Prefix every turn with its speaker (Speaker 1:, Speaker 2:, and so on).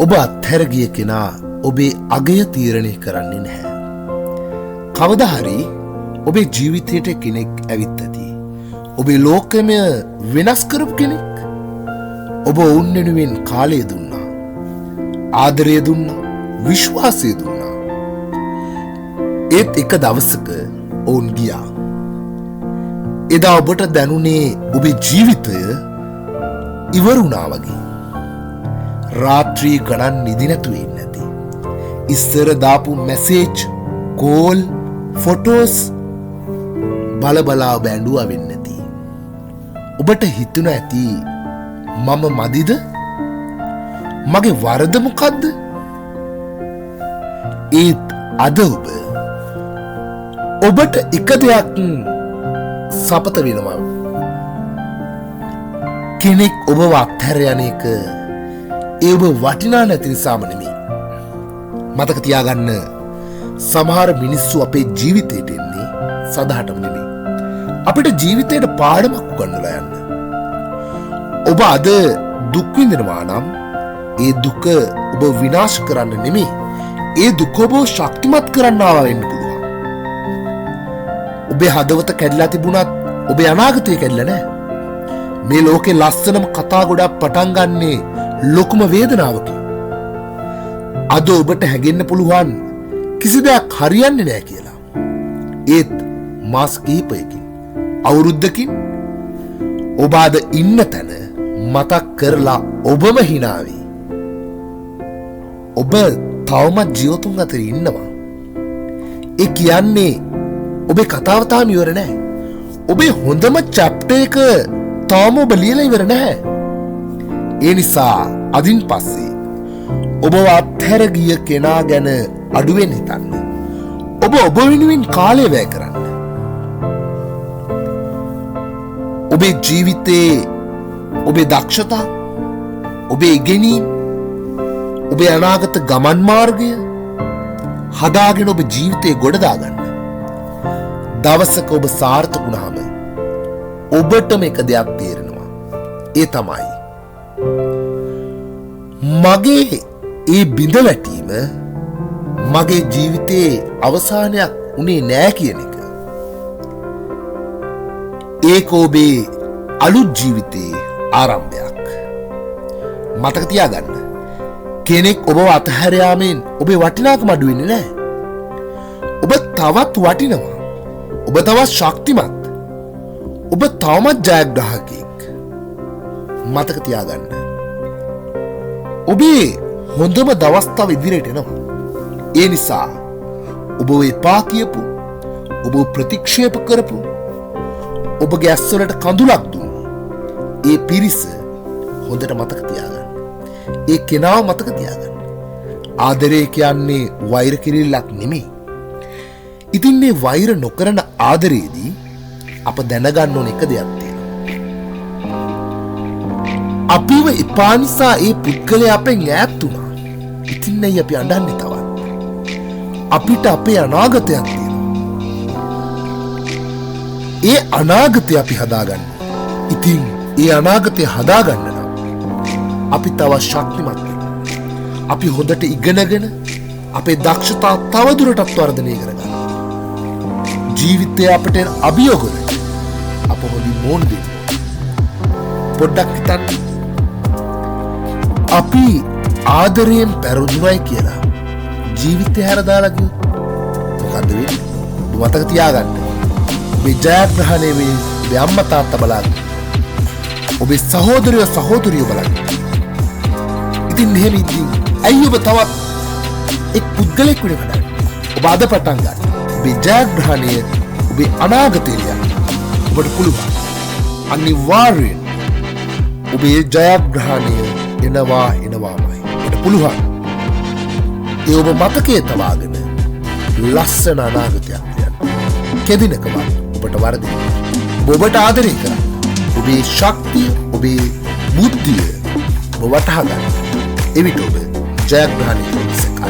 Speaker 1: ඔබ අත්හැර ගිය කෙනා ඔබේ අගය තීරණය කරන්නේ නැහැ. කවදා හරි ඔබේ ජීවිතයට කෙනෙක් ඇවිත් ඇති. ඔබේ ලෝකමය වෙනස් කරපු කෙනෙක්. ඔබ ඔවුන් වෙනුවෙන් කාලය දුන්නා. ආදරය දුන්නා. විශ්වාසය දුන්නා. ඒත් එක දවසක ඔවුන් ගියා. එදා ඔබට දැනුනේ ඔබේ ජීවිතය ඉවර වුණා වගේ. රාත්‍රී ගණන් නිදි නැතුව ඉන්නේ නැති. ඉස්සර දාපු මැසේජ්, කෝල්, ෆොටෝස් බලබලා ඔබ ඇඬුවා වෙන්නේ නැති. ඔබට හිතුණා ඇති මම මදිද? මගේ වරද මොකද්ද? ඒත් අද ඔබට එක දෙයක් සපත වෙනවා. කෙනෙක් ඔබව අත්හැර යන එක ඒ ඔබ වටිනා නැති නිසාම නෙමෙයි. මතක තියාගන්න, සමහර මිනිස්සු අපේ ජීවිතයට එන්නේ සදහටම නෙමෙයි. අපිට ජීවිතයට පාඩමක් උගන්වලා යන්න. ඔබ අද දුක් විඳිනවා නම් ඒ දුක ඔබ විනාශ කරන්න නෙමෙයි. ඒ දුක ඔබ ශක්තිමත් කරන්න ආවා වෙන්න පුළුවන්. ඔබේ හදවත කැඩලා තිබුණත් ඔබේ අනාගතය කැඩලා නැහැ. මේ ලෝකේ ලස්සනම කතා ගොඩක් පටන් ගන්නේ ලොකුම වේදනාවකින්. අද ඔබට හැගෙන්න පුළුවන් කිසි දෙයක් හරියන්නේ නැහැ කියලා. ඒත් මාස කිහිපයකින්, අවුරුද්දකින් ඔබ අද ඉන්න තැන මතක් කරලා ඔබම hina වෙයි. ඔබ තවමත් ජීවතුන් අතර ඉන්නවා. ඒ කියන්නේ ඔබේ කතාව තාම ඉවර නැහැ. ඔබේ හොඳම චැප්ටර් එක තාම ඔබ ලියලා ඉවර නැහැ. ඒ නිසා අදින් පස්සේ ඔබ අත්හැර ගිය කෙනා ගැන අඩුවෙන් හිතන්න. ඔබ වෙනුවෙන් කාලය වැය කරන්න. ඔබේ ජීවිතේ ඔබේ දක්ෂතා, ඔබේ ඉගෙනීම්, ඔබේ අනාගත ගමන් මාර්ගය හදාගෙන ඔබ ජීවිතේ ගොඩ දාගන්න. දවසක ඔබ සාර්ථක වුණාම ඔබටම එක දෙයක් තේරෙනවා. ඒ තමයි මගේ ඒ බිඳ වැටීම මගේ ජීවිතයේ අවසානයක් උනේ නෑ කියන එක. ඒක ඔබේ අලුත් ජීවිතයේ ආරම්භයක්. මතක තියාගන්න, කෙනෙක් ඔබව අතහැර යාමෙන් ඔබේ වටිනාකම අඩු වෙන්නේ නෑ. ඔබ තවත් වටිනවා. ඔබ තවත් ශක්තිමත්. ඔබ තවමත් ජයග්‍රාහකයෙක්. මතක තියාගන්න, ඔබේ හොඳම දවස් තව ඉදිරියට එනවා. ඒ නිසා ඔබ එපා කියපු, ඔබ ප්‍රතික්ෂේප කරපු, ඔබගේ ඇස්වලට කඳුලක් දුන්නු ඒ පිරිස හොඳට මතක තියාගන්න. ඒ කෙනාව මතක තියාගන්න. ආදරය කියන්නේ වෛර කිරිල්ලක් නෙමෙයි. ඉතින් මේ වෛර නොකරන ආදරයේදී අප දැනගන්න ඕන එක දෙයක් තියෙනවා. අපිව එපා නිසා ඒ පුද්ගලයා අපෙන් ඈත් වුණා. ඉතින් නෙයි අපි අඬන්නේ තවත්. අපිට අපේ අනාගතයක් තියෙනවා. ඒ අනාගතය අපි හදාගන්න. ඉතින් ඒ අනාගතය හදාගන්න නම් අපි තව ශක්තිමත් වෙන්න. අපි හොඳට ඉගෙනගෙන අපේ දක්ෂතා තවදුරටත් වර්ධනය කරගන්න. ජීවිතය අපට අභියෝගවලට අප හොඳින් මෝන දෙන්න. පොඩ්ඩක් හිතන්න. අපි ආදරයෙන් පැරදුනයි කියලා ජීවිතය හැරදාලා ගියොත් මොකද්ද වෙන්නේ? මතක තියාගන්න. ඔබේ ජයග්‍රහණය වේ ඔබේ අම්මා තාත්තා බලන්න. ඔබේ සහෝදරියෝ බලන්න. ඉතින් මෙහෙම ඉතින් ඇයි ඔබ තවත් එක් පුද්ගලෙක් වෙන්න හදන්නේ? ඔබ අද පටන් ගන්න. ඔබේ ජයග්‍රහණය ඔබේ අනාගතය ලියන්න. ඔබට පුළුවන්. අනිවාර්යෙන් ඔබේ ජයග්‍රහණය එනවාමයි. ඔබට පුළුවන්. ඒ ඔබ මතකයේ තබාගෙන ලස්සන අනාගතයක් ලියන්න. කෙදිනකවත් ඔබට වරදින්න. ඔබට ආදරය කරන්න. ඔබේ ශක්තිය, ඔබේ බුද්ධිය ඔබ වටහා ගන්න. එවිට ඔබ ජයග්‍රහණය කරන්න.